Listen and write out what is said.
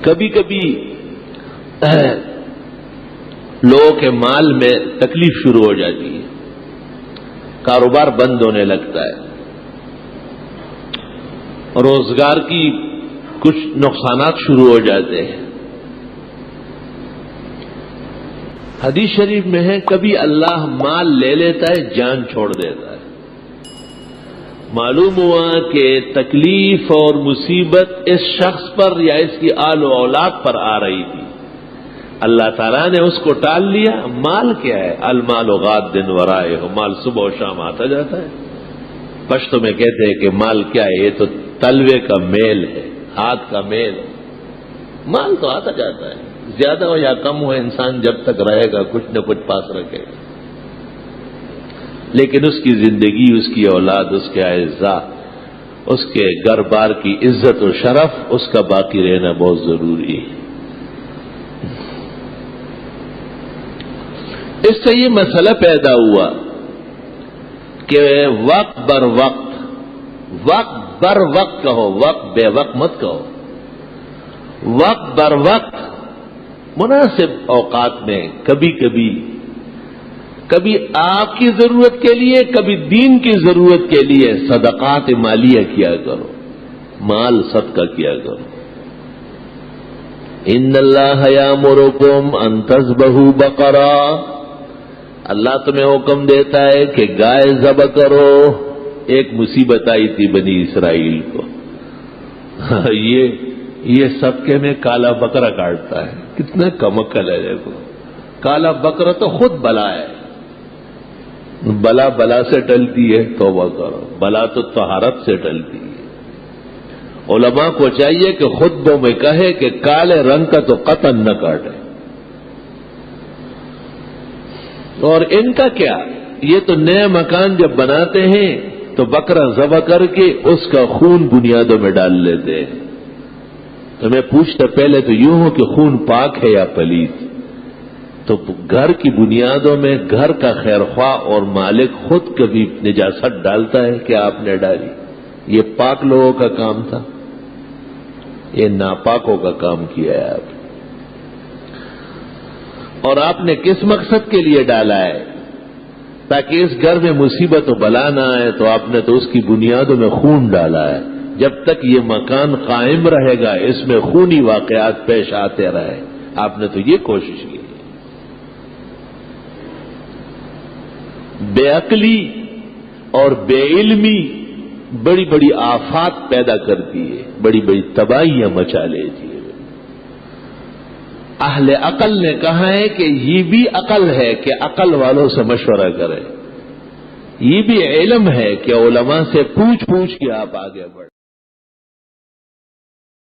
کبھی کبھی لوگوں کے مال میں تکلیف شروع ہو جاتی ہے، کاروبار بند ہونے لگتا ہے، روزگار کی کچھ نقصانات شروع ہو جاتے ہیں۔ حدیث شریف میں ہے کبھی اللہ مال لے لیتا ہے، جان چھوڑ دیتا ہے۔ معلوم ہوا کہ تکلیف اور مصیبت اس شخص پر یا اس کی آل و اولاد پر آ رہی تھی، اللہ تعالیٰ نے اس کو ٹال لیا۔ مال کیا ہے؟ المال غاد دن ورائے ہو، مال صبح و شام آتا جاتا ہے۔ پشتو میں کہتے ہیں کہ مال کیا ہے؟ یہ تو تلوے کا میل ہے، ہاتھ کا میل ہے۔ مال تو آتا جاتا ہے، زیادہ ہو یا کم ہو، انسان جب تک رہے گا کچھ نہ کچھ پاس رکھے گا، لیکن اس کی زندگی، اس کی اولاد، اس کے اعزاء، اس کے گھر بار کی عزت و شرف، اس کا باقی رہنا بہت ضروری ہے۔ اس سے یہ مسئلہ پیدا ہوا کہ وقت بر وقت، وقت بر وقت کہو، وقت بے وقت مت کہو، وقت بر وقت مناسب اوقات میں کبھی آپ کی ضرورت کے لیے، کبھی دین کی ضرورت کے لیے صدقات مالیہ کیا کرو، مال صدقہ کیا کرو۔ ان اللہ یامرکم ان تذبحوا بقرہ، اللہ تمہیں حکم دیتا ہے کہ گائے ذبح کرو۔ ایک مصیبت آئی تھی بنی اسرائیل کو، یہ صدقے میں کالا بکرا کاٹتا ہے، کتنا کم عقل ہے۔ دیکھو، کالا بکرا تو خود بلا ہے، بلا سے ٹلتی ہے، توبہ کرو، بلا تو طہارت سے ٹلتی ہے۔ علماء کو چاہیے کہ خطبوں میں کہے کہ کالے رنگ کا تو قطن نہ کاٹے۔ اور ان کا کیا، یہ تو نیا مکان جب بناتے ہیں تو بکرا ذبح کر کے اس کا خون بنیادوں میں ڈال لیتے ہیں۔ تو میں پوچھتا پہلے تو یوں ہو کہ خون پاک ہے یا پلیت؟ تو گھر کی بنیادوں میں گھر کا خیر خواہ اور مالک خود کبھی نجاست ڈالتا ہے کہ آپ نے ڈالی؟ یہ پاک لوگوں کا کام تھا، یہ ناپاکوں کا کام کیا ہے آپ۔ اور آپ نے کس مقصد کے لیے ڈالا ہے؟ تاکہ اس گھر میں مصیبت و بلا نہ آئے، تو آپ نے تو اس کی بنیادوں میں خون ڈالا ہے۔ جب تک یہ مکان قائم رہے گا، اس میں خونی واقعات پیش آتے رہے، آپ نے تو یہ کوشش کی۔ بے عقلی اور بے علمی بڑی بڑی آفات پیدا کرتی ہے، بڑی بڑی تباہیاں مچا لیتی ہے۔ اہل عقل نے کہا ہے کہ یہ بھی عقل ہے کہ عقل والوں سے مشورہ کرے، یہ بھی علم ہے کہ علماء سے پوچھ کے آپ آگے بڑھیں۔